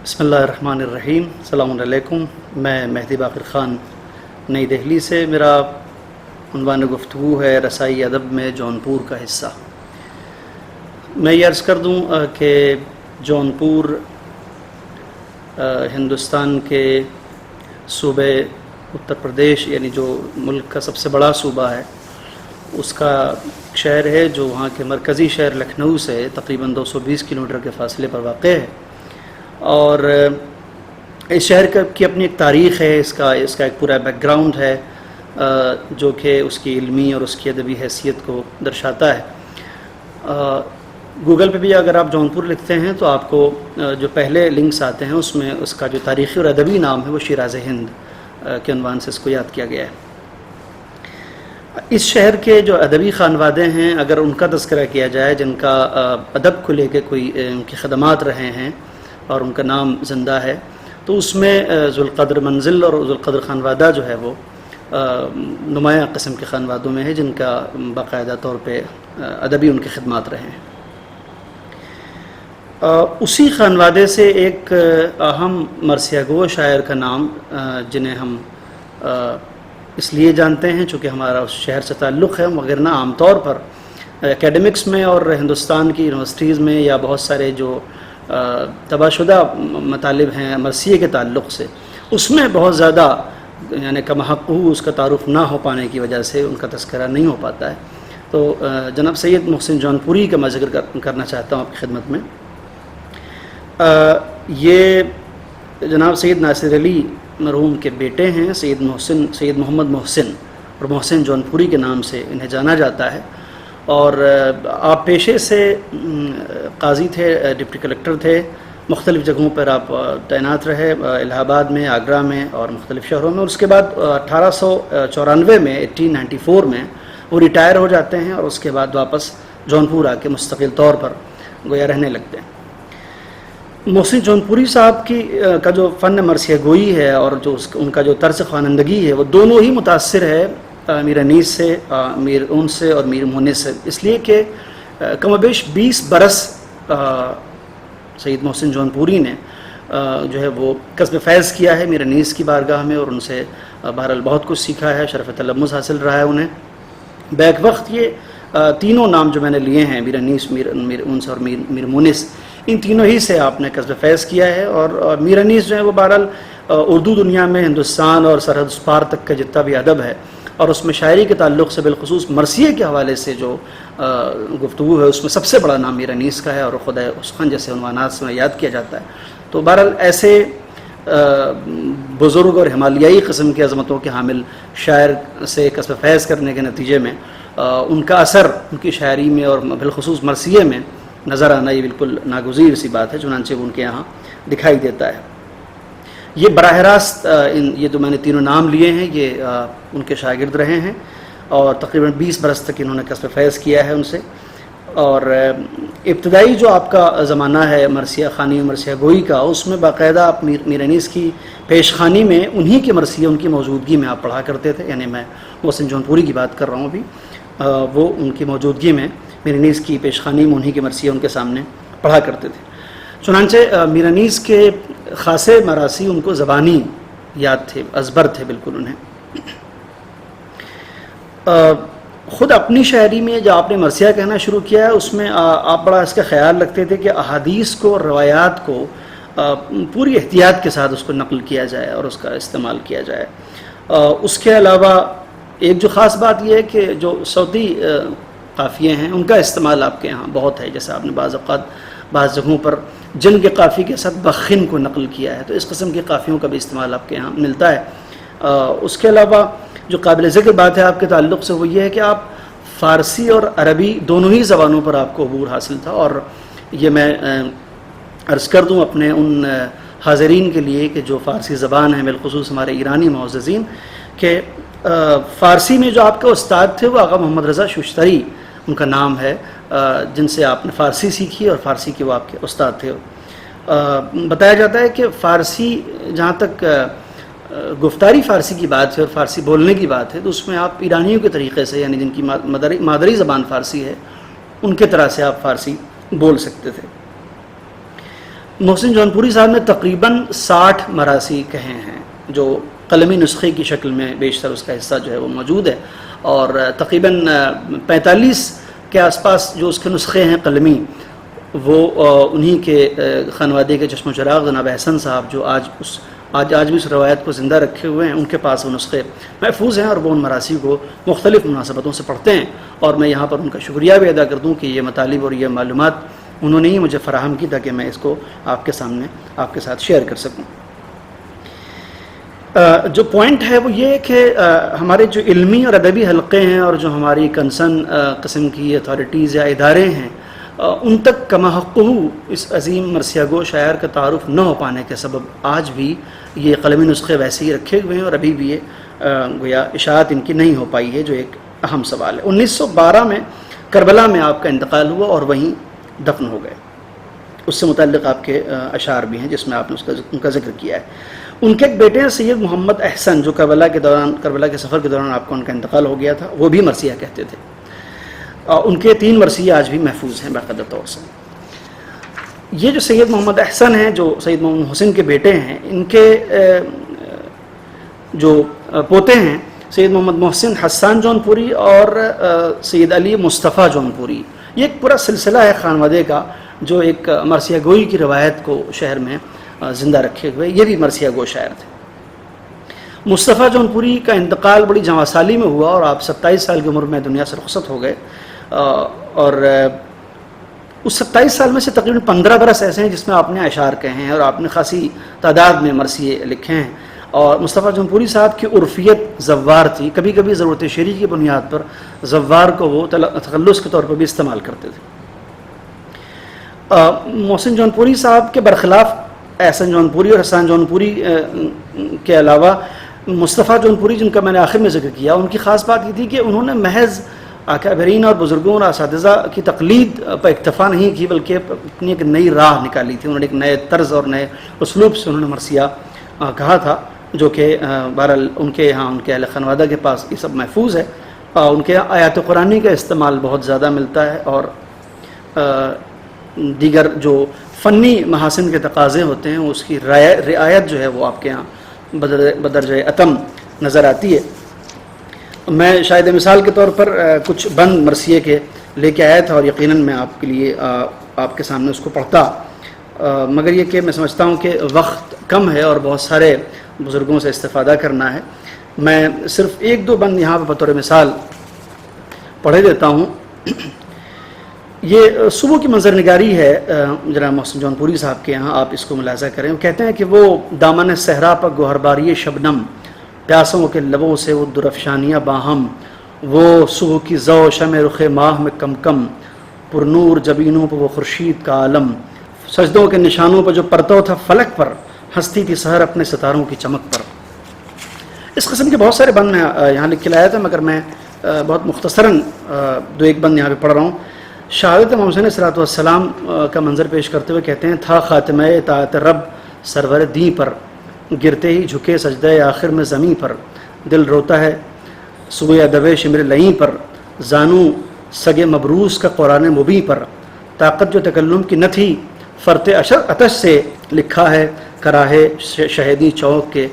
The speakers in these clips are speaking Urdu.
بسم اللہ الرحمن الرحیم۔ السلام علیکم۔ میں مہدی باقر خان نئی دہلی سے۔ میرا عنوان گفتگو ہے رسائی ادب میں جونپور کا حصہ۔ میں یہ عرض کر دوں کہ جونپور ہندوستان کے صوبے اتر پردیش یعنی جو ملک کا سب سے بڑا صوبہ ہے اس کا شہر ہے، جو وہاں کے مرکزی شہر لکھنؤ سے تقریباً 220 کلومیٹر کے فاصلے پر واقع ہے، اور اس شہر کی اپنی ایک تاریخ ہے، اس کا ایک پورا بیک گراؤنڈ ہے جو کہ اس کی علمی اور اس کی ادبی حیثیت کو درشاتا ہے۔ گوگل پہ بھی اگر آپ جونپور لکھتے ہیں تو آپ کو جو پہلے لنکس آتے ہیں اس میں اس کا جو تاریخی اور ادبی نام ہے وہ شیراز ہند کے عنوان سے اس کو یاد کیا گیا ہے۔ اس شہر کے جو ادبی خانوادے ہیں، اگر ان کا تذکرہ کیا جائے جن کا ادب کو لے کے کوئی ان کی خدمات رہے ہیں اور ان کا نام زندہ ہے، تو اس میں ذوالقدر منزل اور ذوالقدر خانوادہ جو ہے وہ نمایاں قسم کے خانوادوں میں ہے، جن کا باقاعدہ طور پہ ادبی ان کی خدمات رہے ہیں۔ اسی خانوادے سے ایک اہم مرثیہ گو شاعر کا نام جنہیں ہم اس لیے جانتے ہیں چونکہ ہمارا اس شہر سے تعلق ہے، مگر نہ عام طور پر اکیڈمکس میں اور ہندوستان کی یونیورسٹیز میں یا بہت سارے جو تباہ شدہ مطالب ہیں مرثیے کے تعلق سے، اس میں بہت زیادہ یعنی کم حق اس کا تعارف نہ ہو پانے کی وجہ سے ان کا تذکرہ نہیں ہو پاتا ہے۔ تو جناب سید محسن جونپوری کا میں ذکر کرنا چاہتا ہوں آپ کی خدمت میں۔ یہ جناب سید ناصر علی مرحوم کے بیٹے ہیں، سید محمد محسن اور محسن جونپوری کے نام سے انہیں جانا جاتا ہے، اور آپ پیشے سے قاضی تھے، ڈپٹی کلکٹر تھے، مختلف جگہوں پر آپ تعینات رہے، الہ آباد میں، آگرہ میں اور مختلف شہروں میں، اور اس کے بعد 1894 میں 1894 میں وہ ریٹائر ہو جاتے ہیں اور اس کے بعد واپس جونپور آ کے مستقل طور پر گویا رہنے لگتے ہیں۔ محسن جونپوری صاحب کا جو فن مرثیہ گوئی ہے اور جو ان کا جو طرز خوانندگی ہے وہ دونوں ہی متاثر ہے میر انیس سے، میر اون سے اور میر مونس سے، اس لیے کہ کم و بیش 20 برس سید محسن جونپوری نے جو ہے وہ کسب فیض کیا ہے میر انیس کی بارگاہ میں، اور ان سے بہرحال بہت کچھ سیکھا ہے، شرف تلمذ حاصل رہا ہے انہیں۔ بیک وقت یہ تینوں نام جو میں نے لیے ہیں، میر انیس، میر اونس اور میر مونس، ان تینوں ہی سے آپ نے کسب فیض کیا ہے، اور میر انیس جو ہے وہ بہرحال اردو دنیا میں ہندوستان اور سرحد پار تک کا جتنا بھی ادب ہے اور اس میں شاعری کے تعلق سے بالخصوص مرثیے کے حوالے سے جو گفتگو ہے اس میں سب سے بڑا نام میر انیس کا ہے، اور خدا اسخن جیسے عنوانات سے یاد کیا جاتا ہے۔ تو بہرحال ایسے بزرگ اور ہمالیائی قسم کی عظمتوں کے حامل شاعر سے کسب فیض کرنے کے نتیجے میں ان کا اثر ان کی شاعری میں اور بالخصوص مرثیے میں نظر آنا یہ بالکل ناگزیر سی بات ہے، چنانچہ ان کے یہاں دکھائی دیتا ہے۔ یہ براہ راست یہ جو میں نے تینوں نام لیے ہیں یہ ان کے شاگرد رہے ہیں، اور تقریباً 20 برس تک انہوں نے کسب فیض کیا ہے ان سے، اور ابتدائی جو آپ کا زمانہ ہے مرثیہ خوانی و مرثیہ گوئی کا، اس میں باقاعدہ آپ میر انیس کی پیش خوانی میں انہی کے مرثیے ان کی موجودگی میں آپ پڑھا کرتے تھے، یعنی میں محسن جونپوری کی بات کر رہا ہوں ابھی، وہ ان کی موجودگی میں میر انیس کی پیش خوانی میں انہی کے مرثیے ان کے سامنے پڑھا کرتے تھے۔ چنانچہ میر انیس کے خاصے مراثی ان کو زبانی یاد تھے، ازبر تھے بالکل انہیں۔ خود اپنی شاعری میں جب آپ نے مرثیہ کہنا شروع کیا ہے اس میں آپ بڑا اس کا خیال رکھتے تھے کہ احادیث کو اور روایات کو پوری احتیاط کے ساتھ اس کو نقل کیا جائے اور اس کا استعمال کیا جائے۔ اس کے علاوہ ایک جو خاص بات یہ ہے کہ جو صوتی قافیے ہیں ان کا استعمال آپ کے یہاں بہت ہے، جیسے آپ نے بعض اوقات بعض جگہوں پر جن کے قافیے کے ساتھ بخن کو نقل کیا ہے، تو اس قسم کے قافیوں کا بھی استعمال آپ کے یہاں ملتا ہے۔ اس کے علاوہ جو قابل ذکر بات ہے آپ کے تعلق سے وہ یہ ہے کہ آپ فارسی اور عربی دونوں ہی زبانوں پر آپ کو عبور حاصل تھا، اور یہ میں عرض کر دوں اپنے ان حاضرین کے لیے کہ جو فارسی زبان ہیں بالخصوص ہمارے ایرانی معززین، کہ فارسی میں جو آپ کے استاد تھے وہ آقا محمد رضا ششتری ان کا نام ہے، جن سے آپ نے فارسی سیکھی اور فارسی کے وہ آپ کے استاد تھے۔ بتایا جاتا ہے کہ فارسی جہاں تک گفتاری فارسی کی بات ہے اور فارسی بولنے کی بات ہے تو اس میں آپ ایرانیوں کے طریقے سے، یعنی جن کی مادری زبان فارسی ہے، ان کے طرح سے آپ فارسی بول سکتے تھے۔ محسن جونپوری صاحب نے تقریباً 60 مراثی کہے ہیں جو قلمی نسخے کی شکل میں بیشتر اس کا حصہ جو ہے وہ موجود ہے، اور تقریباً 45 کے آس پاس جو اس کے نسخے ہیں قلمی وہ انہی کے خانوادے کے چشم و چراغ جناب احسن صاحب جو آج بھی اس روایت کو زندہ رکھے ہوئے ہیں، ان کے پاس وہ نسخے محفوظ ہیں اور وہ ان مراثی کو مختلف مناسبتوں سے پڑھتے ہیں، اور میں یہاں پر ان کا شکریہ بھی ادا کر دوں کہ یہ مطالب اور یہ معلومات انہوں نے ہی مجھے فراہم کی تاکہ میں اس کو آپ کے سامنے آپ کے ساتھ شیئر کر سکوں۔ جو پوائنٹ ہے وہ یہ کہ ہمارے جو علمی اور ادبی حلقے ہیں اور جو ہماری کنسرن قسم کی اتھارٹیز یا ادارے ہیں ان تک کما حقہ اس عظیم مرثیہ گو شاعر کا تعارف نہ ہو پانے کے سبب آج بھی یہ قلمی نسخے ویسے ہی رکھے ہوئے ہیں اور ابھی بھی یہ گویا اشاعت ان کی نہیں ہو پائی ہے، جو ایک اہم سوال ہے۔ 1912 میں کربلا میں آپ کا انتقال ہوا اور وہیں دفن ہو گئے۔ اس سے متعلق آپ کے اشعار بھی ہیں جس میں آپ نے ان کا ذکر کیا ہے۔ ان کے ایک بیٹے ہیں سید محمد احسن جو کربلا کے سفر کے دوران آپ کا ان کا انتقال ہو گیا تھا، وہ بھی مرثیہ کہتے تھے۔ ان کے 3 مرثیے آج بھی محفوظ ہیں باقاعدہ طور سے۔ یہ جو سید محمد احسن ہیں جو سید محمد حسن کے بیٹے ہیں، ان کے جو پوتے ہیں سید محمد محسن حسان جونپوری اور سید علی مصطفیٰ جونپوری، یہ ایک پورا سلسلہ ہے خانوادے کا جو ایک مرثیہ گوئی کی روایت کو شہر میں زندہ رکھے ہوئے، یہ بھی مرثیہ گو شاعر تھے۔ مصطفیٰ جونپوری کا انتقال بڑی جوان سالی میں ہوا اور آپ 27 سال کی عمر میں دنیا سے رخصت ہو گئے، اور اس 27 سال میں سے تقریباً 15 برس ایسے ہیں جس میں آپ نے اشعار کہے ہیں اور آپ نے خاصی تعداد میں مرثیے لکھے ہیں۔ اور مصطفیٰ جونپوری صاحب کی عرفیت زوار تھی، کبھی کبھی ضرورت شعری کی بنیاد پر زوار کو وہ تخلص کے طور پر بھی استعمال کرتے تھے۔ محسن جونپوری صاحب کے برخلاف احسن جونپوری اور حسان جونپوری کے علاوہ مصطفیٰ جونپوری جن کا میں نے آخر میں ذکر کیا، ان کی خاص بات یہ تھی کہ انہوں نے محض اکابرین اور بزرگوں اور اساتذہ کی تقلید پر اکتفا نہیں کی بلکہ اپنی ایک نئی راہ نکالی تھی۔ انہوں نے ایک نئے طرز اور نئے اسلوب سے انہوں نے مرثیہ کہا تھا، جو کہ بہرحال ان کے یہاں ان کے اہل خانوادہ کے پاس یہ سب محفوظ ہے۔ ان کے یہاں آیات قرآنی کا استعمال بہت زیادہ ملتا ہے، اور دیگر جو فنی محاسن کے تقاضے ہوتے ہیں اس کی رعایت جو ہے وہ آپ کے یہاں بدرجہ اتم نظر آتی ہے۔ میں شاید مثال کے طور پر کچھ بند مرثیے کے لے کے آیا تھا اور یقیناً میں آپ کے لیے آپ کے سامنے اس کو پڑھتا، مگر یہ کہ میں سمجھتا ہوں کہ وقت کم ہے اور بہت سارے بزرگوں سے استفادہ کرنا ہے۔ میں صرف 1-2 بند یہاں پہ بطور مثال پڑھے دیتا ہوں۔ یہ صبح کی منظر نگاری ہے جناب محسن جونپوری صاحب کے یہاں، آپ اس کو ملاحظہ کریں۔ وہ کہتے ہیں کہ وہ دامن صحرا پر گوہرباری شبنم، پیاسوں کے لبوں سے وہ درفشانیاں باہم، وہ صبح کی ضو شمع رخ ماہ میں کم کم، پر نور جبینوں پر وہ خورشید کا عالم، سجدوں کے نشانوں پر جو پرتو تھا فلک پر، ہنستی تھی سحر اپنے ستاروں کی چمک پر۔ اس قسم کے بہت سارے بند میں یہاں لکھ کے لایا تھا، مگر میں بہت مختصراً 2-1 بند یہاں پہ پڑھ رہا ہوں۔ شہادت محمد صلی اللہ علیہ وسلم کا منظر پیش کرتے ہوئے کہتے ہیں، تھا خاتمہ اطاعت رب سرور دیں پر، گرتے ہی جھکے سجدہ آخر میں زمیں پر، دل روتا ہے صبح ادب شمر لئیں پر، زانو سگ مبروس کا قرآن مبیں پر، طاقت جو تکلم کی نہ تھی فرت اتش سے، لکھا ہے کراہے شہیدی چوک کے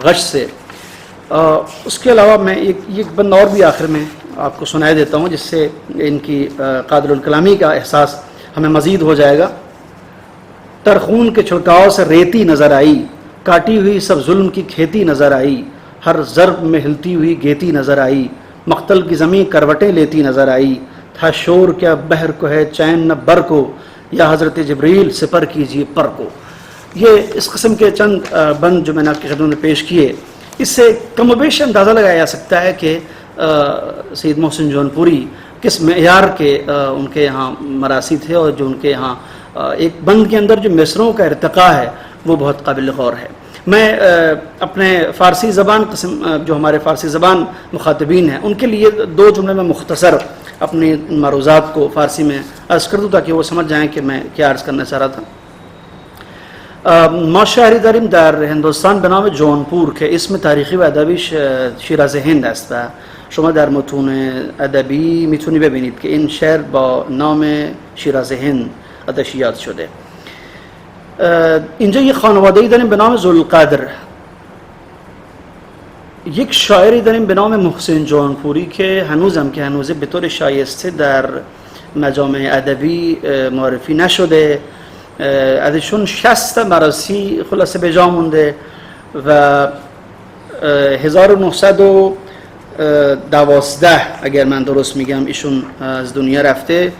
غش سے۔ اس کے علاوہ میں ایک بند اور بھی آخر میں آپ کو سنائی دیتا ہوں جس سے ان کی قادر الکلامی کا احساس ہمیں مزید ہو جائے گا۔ ترخون کے چھڑکاؤ سے ریتی نظر آئی، کاٹی ہوئی سب ظلم کی کھیتی نظر آئی، ہر ضرب میں ہلتی ہوئی گیتی نظر آئی، مقتل کی زمین کروٹیں لیتی نظر آئی، تھا شور کیا بحر کو ہے چین نہ بر کو، یا حضرت جبریل سپر کیجیے پر کو۔ یہ اس قسم کے چند بند جو میں نے آپ کی خدمت میں پیش کیے، اس سے کم و بیش اندازہ لگایا جا سکتا ہے کہ سید محسن جونپوری کس معیار کے ان کے یہاں مراثی تھے، اور جو ان کے یہاں ایک بند کے اندر جو مصروں کا ارتقاء ہے وہ بہت قابل غور ہے۔ میں اپنے فارسی زبان جو ہمارے فارسی زبان مخاطبین ہیں ان کے لیے 2 جملے میں مختصر اپنی معروضات کو فارسی میں عرض کر دوں تاکہ وہ سمجھ جائیں کہ میں کیا عرض کرنا چاہ رہا تھا۔ ما شهری داریم در هندوستان به نام جونپور که اسم تاریخی و ادبیش شیراز هند است و شما در متون ادبی میتونی ببینید که این شهر با نام شیراز هند ازش یاد شده. اینجا یه خانواده‌ای داریم به نام ذوالقدر، یک شاعری داریم به نام محسن جانپوری که هنوزه به طور شایسته در مجامع ادبی معرفی نشده. ازشون 60 مراسی خلاصه به جا مونده و 1912 اگر من درست میگم ایشون از دنیا رفته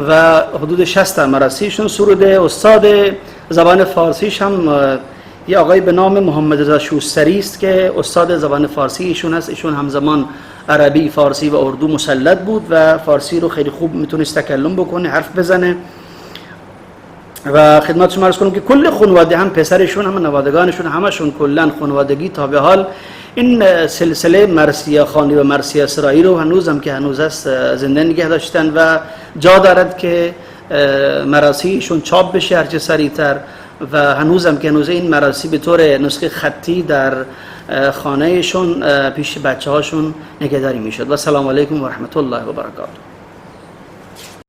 و حدود 60 مراسی ایشون سروده. استاد زبان فارسیش هم یه آقای به نام محمد رضا شوستری است که استاد زبان فارسی ایشون است. ایشون همزمان عربی، فارسی و اردو مسلط بود و فارسی رو خیلی خوب میتونست تکلم بکنه، حرف بزنه. و خدمت شما عرض کنم که کل خانواده، هم پسرشون هم نوادگانشون، همشون کلا خانوادگی تا به حال این سلسله مرثیه خوانی و مرثیه اسرایی رو هنوز است زنده نگه داشتن و جا دارد که مراسیشون چاپ بشه هرچه سریعتر و هنوز این مراسی به طور نسخه خطی در خانهشون پیش بچه هاشون نگهداری میشد. و سلام علیکم و رحمت الله و برکاته.